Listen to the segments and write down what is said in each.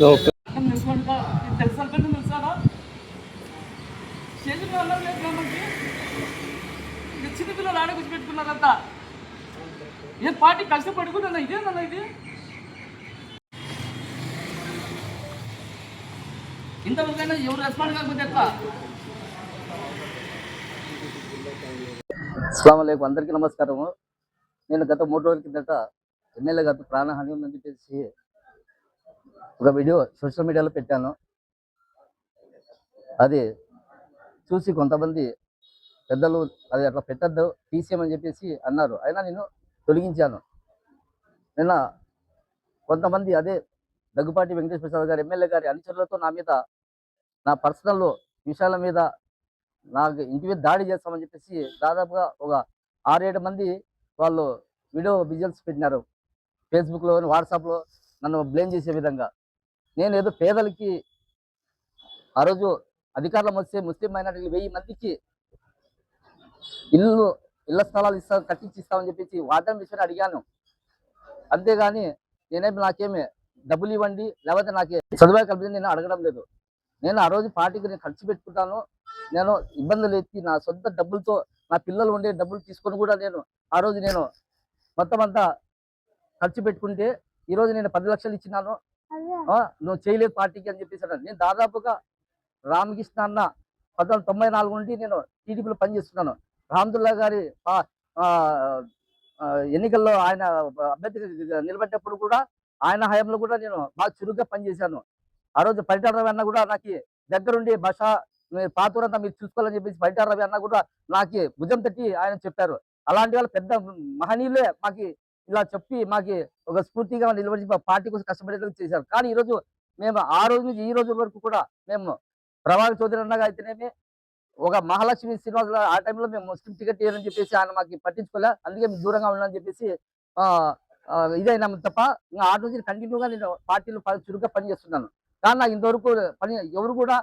Okay. చిన్నపిల్లలు ఆడ కూర్చోబెట్టుకున్నారంతా ఏం పార్టీ కష్టపడుకుంటున్నా ఇదేనన్నా ఇది ఇంతవరకైనా ఎవరు రెస్పాండ్ కాకపోతే ఎట్లా? అస్సలాము అలైకుం, అందరికీ నమస్కారము. నేను గత 3 రోజుల కిందట ఎమ్మెల్యే గారు ప్రాణహాని ఉందని చెప్పేసి ఒక వీడియో సోషల్ మీడియాలో పెట్టాను. అది చూసి కొంతమంది పెద్దలు అది అట్లా పెట్టద్దు, తీసేయమని చెప్పేసి అన్నారు. అయినా నేను తొలగించాను. నిన్న కొంతమంది అదే దగ్గుపాటి వెంకటేశ్వర ప్రసాద్ గారు ఎమ్మెల్యే గారి అనుచరులతో నా మీద, నా పర్సనల్ విషయాల మీద, నాకు ఇంటి మీద దాడి చేస్తామని చెప్పేసి దాదాపుగా ఒక 6-7 మంది వాళ్ళు వీడియో విజువల్స్ పెట్టినారు ఫేస్బుక్లో, వాట్సాప్లో నన్ను బ్లేమ్ చేసే విధంగా. నేను ఏదో పేదలకి ఆ రోజు అధికారులం వస్తే ముస్లిం మైనారిటీలు 1000 మందికి ఇళ్ల స్థలాలు కట్టించి ఇస్తామని చెప్పేసి వాటం విషయాన్ని అడిగాను. అంతేగాని నాకేమి డబ్బులు ఇవ్వండి లేకపోతే నాకే చదువు కల్పించి నేను అడగడం లేదు. నేను ఆ రోజు పార్టీకి నేను ఖర్చు పెట్టుకుంటాను. నేను ఇబ్బందులు ఎత్తి నా సొంత డబ్బులతో, నా పిల్లలు ఉండే డబ్బులు తీసుకొని కూడా నేను ఆ రోజు నేను మొత్తం అంతా ఖర్చు పెట్టుకుంటే ఈరోజు నేను 10 లక్షలు ఇచ్చినాను, నువ్వు చేయలేదు పార్టీకి అని చెప్పేసి. నేను దాదాపుగా రామకృష్ణ అన్న 1994 నుండి నేను టీడీపీలో పనిచేస్తున్నాను. రామదుల్లా గారి ఎన్నికల్లో ఆయన అభ్యర్థిగా నిలబెట్టినప్పుడు కూడా ఆయన హయాంలో కూడా నేను బాగా చురుగ్గా పనిచేశాను. ఆ రోజు పరిటాల రవి అన్న కూడా నాకు దగ్గరుండి భాష పాతూరంతా మీరు చూసుకోవాలని చెప్పేసి పరిటాల రవి అన్న కూడా నాకు భుజం తట్టి ఆయన చెప్పారు. అలాంటి వాళ్ళు పెద్ద మహనీయులే మాకు ఇలా చెప్పి మాకు ఒక స్ఫూర్తిగా నిలబడి పార్టీ కోసం కష్టపడేందుకు చేశారు. కానీ ఈరోజు మేము ఆ రోజు నుంచి ఈ రోజు వరకు కూడా మేము ప్రభాకర్ చౌదరి అన్నగా అయితేనేమి, ఒక మహాలక్ష్మి శ్రీనివాస్ ఆ టైంలో మేము ముస్లిం టికెట్ ఇవ్వాలని చెప్పేసి ఆయన మాకు పట్టించుకోలే, అందుకే మేము దూరంగా ఉండాలని చెప్పేసి ఇదైనా తప్ప ఇంకా ఆ నుంచి కంటిన్యూగా నేను పార్టీలో చురుగ్గా పనిచేస్తున్నాను. కానీ నాకు ఇంతవరకు పని ఎవరు కూడా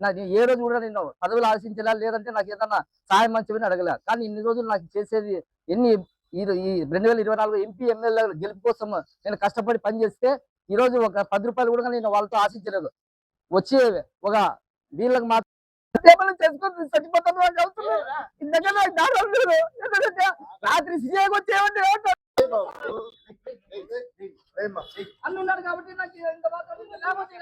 నాకు ఏ రోజు కూడా నేను పదవులు ఆశించలే, లేదంటే నాకు ఏదన్నా సాయం మంచమని అడగలే. కానీ ఇన్ని రోజులు నాకు చేసేది ఎన్ని ఈ 2024 ఎంపీ ఎమ్మెల్యే గెలుపు కోసం నేను కష్టపడి పనిచేస్తే ఈరోజు ఒక 10 రూపాయలు కూడా నేను వాళ్ళతో ఆశించలేదు. వచ్చే ఒక వీళ్ళకి మాత్రం చేసుకొని చచ్చిపోతాను. రాత్రి సీఎం వచ్చేవండి అన్నున్నాడు కాబట్టి నాకు ఇంత మాత్రం లేకపోతే